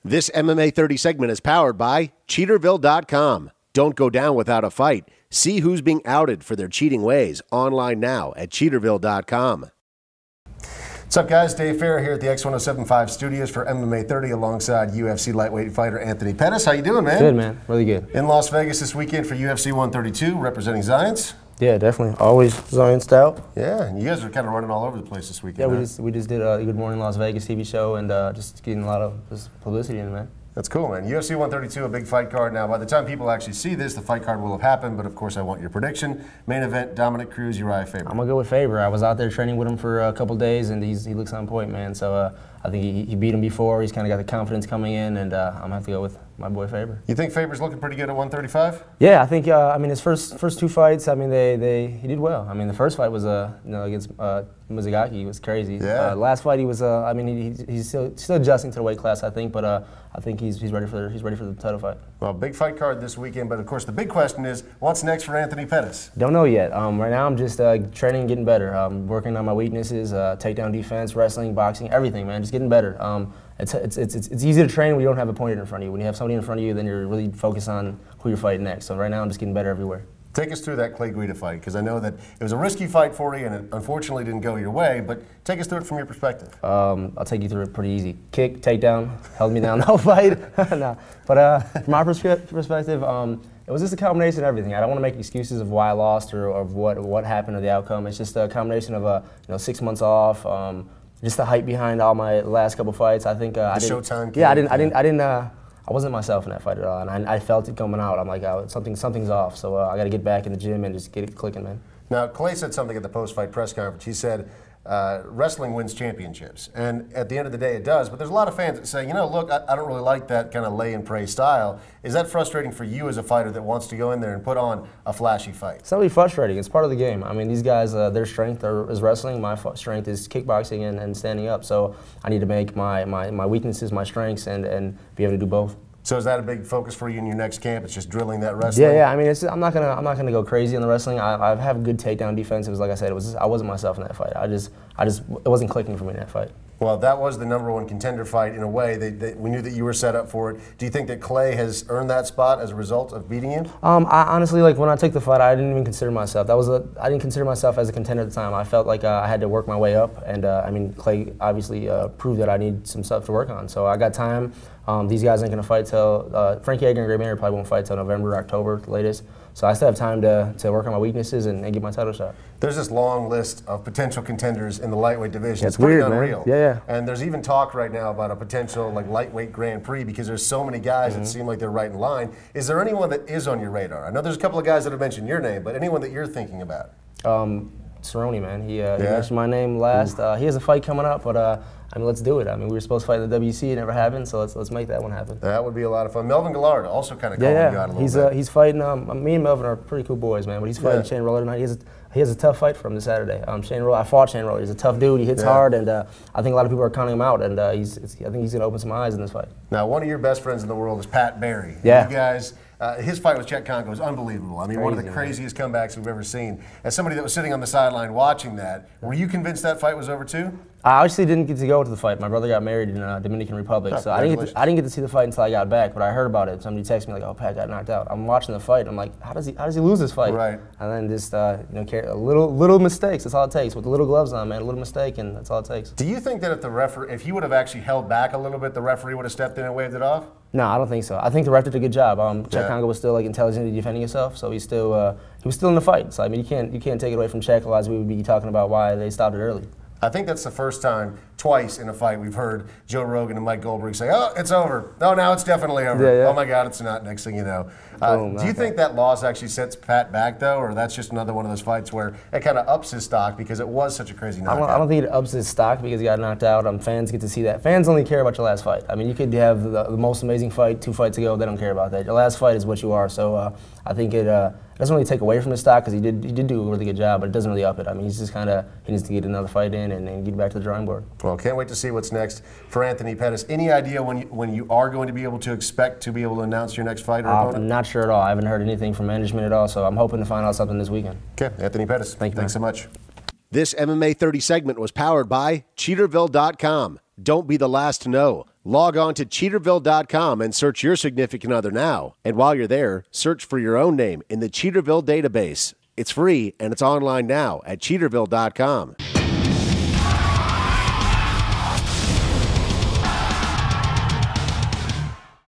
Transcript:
This MMA 30 segment is powered by Cheaterville.com. Don't go down without a fight. See who's being outed for their cheating ways online now at Cheaterville.com. What's up, guys? Dave Farra here at the X1075 studios for MMA 30 alongside UFC lightweight fighter Anthony Pettis. How you doing, man? Good, man. Really good. In Las Vegas this weekend for UFC 132, representing Zions. Yeah, definitely. Always Zion style. Yeah, and you guys are kind of running all over the place this weekend. Yeah, huh? we just did a Good Morning Las Vegas TV show and just getting a lot of publicity in it, man. That's cool, man. UFC 132, a big fight card. Now, by the time people actually see this, the fight card will have happened, but of course I want your prediction. Main event, Dominic Cruz, Uriah Faber. I'm going to go with Faber. I was out there training with him for a couple days, and he looks on point, man. So I think he beat him before. He's kind of got the confidence coming in, and I'm going to have to go with my boy Faber. You think Faber's looking pretty good at 135? Yeah, I think, I mean, his first two fights, I mean, he did well. I mean, the first fight was against Mizugaki. He was crazy. Yeah. Last fight, he was, I mean, he's still adjusting to the weight class, I think, but I think he's ready for the title fight. Well, big fight card this weekend, but of course the big question is, what's next for Anthony Pettis? Don't know yet. Right now I'm just training and getting better. Working on my weaknesses, takedown defense, wrestling, boxing, everything, man. Just getting better. It's easy to train when you don't have a opponent in front of you. When you have somebody in front of you, then you're really focused on who you're fighting next. So right now I'm just getting better everywhere. Take us through that Clay Guida fight, because I know that it was a risky fight for you and it unfortunately didn't go your way, but take us through it from your perspective. I'll take you through it pretty easy. Kick, takedown, held me down the whole fight. No. But from my perspective, it was just a combination of everything. I don't want to make excuses of why I lost or of what happened or the outcome. It's just a combination of 6 months off, just the hype behind all my last couple fights. I think I didn't. Showtime. Yeah, I wasn't myself in that fight at all, and I felt it coming out. I'm like, something's off, so I got to get back in the gym and just get it clicking, man. Now, Clay said something at the post-fight press conference. He said, wrestling wins championships, and at the end of the day it does, but there's a lot of fans that say, look, I don't really like that kind of lay and pray style. Is that frustrating for you as a fighter that wants to go in there and put on a flashy fight? It's not really frustrating. It's part of the game. I mean, these guys, their strength is wrestling. My strength is kickboxing and standing up, so I need to make my weaknesses my strengths and be able to do both. So is that a big focus for you in your next camp? It's just drilling that wrestling? Yeah. I mean, I'm not gonna go crazy on the wrestling. I have good takedown defense. It was like I said, I wasn't myself in that fight. It wasn't clicking for me in that fight. Well, that was the #1 contender fight in a way. We knew that you were set up for it. Do you think that Clay has earned that spot as a result of beating you? I honestly, like when I took the fight, I didn't even consider myself. I didn't consider myself as a contender at the time. I felt like I had to work my way up, and I mean, Clay obviously proved that I need some stuff to work on. So I got time. These guys ain't gonna fight till Frankie Edgar and Gray Maynard probably won't fight till November, October, latest. So I still have time to work on my weaknesses and get my title shot. There's this long list of potential contenders in the lightweight division. It's pretty unreal. Man. Yeah. And there's even talk right now about a potential lightweight Grand Prix because there's so many guys that seem like they're right in line. Is there anyone that is on your radar? I know there's a couple of guys that have mentioned your name, but anyone that you're thinking about? Cerrone, man. He mentioned my name last. He has a fight coming up, but I mean, let's do it. I mean, we were supposed to fight in the WC, it never happened, so let's make that one happen. That would be a lot of fun. Melvin Gillard also kind of calling you out a little bit. He's fighting. Me and Melvin are pretty cool boys, man. But he's fighting Shane Roller tonight. He has a tough fight for him this Saturday. Shane Roller, I fought Shane Roller. He's a tough dude. He hits hard, and I think a lot of people are counting him out. And I think he's going to open some eyes in this fight. Now, one of your best friends in the world is Pat Barry. Yeah. You guys. His fight with Chet Congo is unbelievable. I mean, one of the craziest comebacks we've ever seen. As somebody that was sitting on the sideline watching that, were you convinced that fight was over too? I actually didn't get to go to the fight. My brother got married in Dominican Republic, so I didn't get to see the fight until I got back. But I heard about it. Somebody texted me like, "Oh, Pat got knocked out." I'm watching the fight. And I'm like, "How does he lose this fight?" Right. And then just little mistakes. That's all it takes. With the little gloves on, man, a little mistake, and that's all it takes. Do you think that if he would have actually held back a little bit, the referee would have stepped in and waved it off? No, I don't think so. I think the ref did a good job. Chet Congo was still intelligently defending himself, so he was still in the fight. So I mean, you can't take it away from Chet. Otherwise, we would be talking about why they stopped it early. I think that's the first time, twice in a fight, we've heard Joe Rogan and Mike Goldberg say, "Oh, it's over. No, now it's definitely over. Yeah. Oh my God, it's not." Next thing you know. Do you think that loss actually sets Pat back though, or that's just another one of those fights where it kind of ups his stock because it was such a crazy knockout? I don't think it ups his stock because he got knocked out. Fans get to see that. Fans only care about your last fight. I mean, you could have the most amazing fight 2 fights ago. They don't care about that. Your last fight is what you are. So I think it doesn't really take away from his stock because he did do a really good job, but it doesn't really up it. I mean, he's just he needs to get another fight in and get back to the drawing board. Well, can't wait to see what's next for Anthony Pettis. Any idea when you are going to be able to expect to be able to announce your next fight or opponent? I'm not sure at all. I haven't heard anything from management at all, so I'm hoping to find out something this weekend. Okay, Anthony Pettis. Thank you. Thanks so much. This MMA 30 segment was powered by Cheaterville.com. Don't be the last to know. Log on to Cheaterville.com and search your significant other now. And while you're there, search for your own name in the Cheaterville database. It's free and it's online now at Cheaterville.com.